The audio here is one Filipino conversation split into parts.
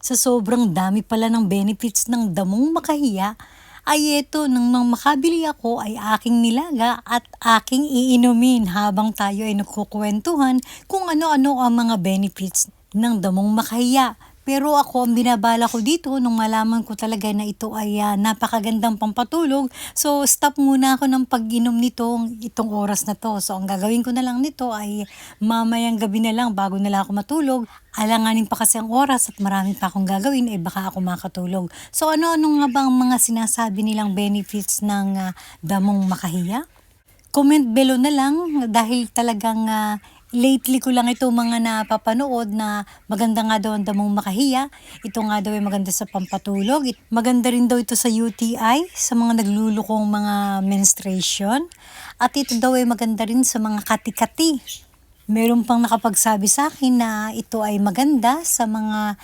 Sa sobrang dami pala ng benefits ng damong makahiya, ay eto nang makabili ako ay aking nilaga at aking iinumin habang tayo ay nagkukuwentuhan kung ano-ano ang mga benefits ng damong makahiya. Pero ako, ang binabala ko dito nung malaman ko talaga na ito ay napakagandang pampatulog. So, stop muna ako ng pag-inom itong oras na to. So, ang gagawin ko na lang nito ay mamayang gabi na lang bago na lang ako matulog. Alanganin pa kasi ang oras at marami pa akong gagawin, baka ako makatulog. So, ano-ano nga ba ang mga sinasabi nilang benefits ng damong makahiya? Comment below na lang dahil talagang lately ko lang ito mga napapanood na maganda nga daw ang damong makahiya. Ito nga daw ay maganda sa pampatulog. Maganda rin daw ito sa UTI, sa mga naglulukong mga menstruation. At ito daw ay maganda rin sa mga kati-kati. Meron pang nakapagsabi sa akin na ito ay maganda sa mga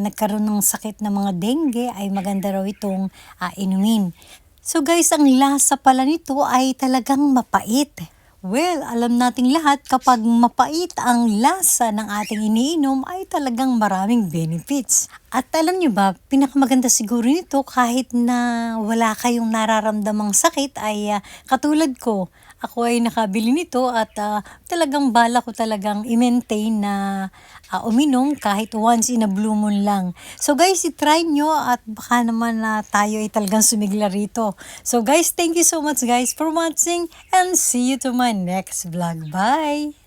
nagkaroon ng sakit na mga dengue, ay maganda raw itong inumin. So guys, ang lasa pala nito ay talagang mapait. Well, alam nating lahat kapag mapait ang lasa ng ating iniinom ay talagang maraming benefits. At alam nyo ba, pinakamaganda siguro nito kahit na wala kayong nararamdamang sakit ay katulad ko. Ako ay nakabili nito at talagang bala ko talagang i-maintain na uminom kahit once in a blue moon lang. So guys, i-try nyo at baka naman tayo ay talagang sumigla rito. So guys, thank you so much guys for watching and see you to my next vlog. Bye!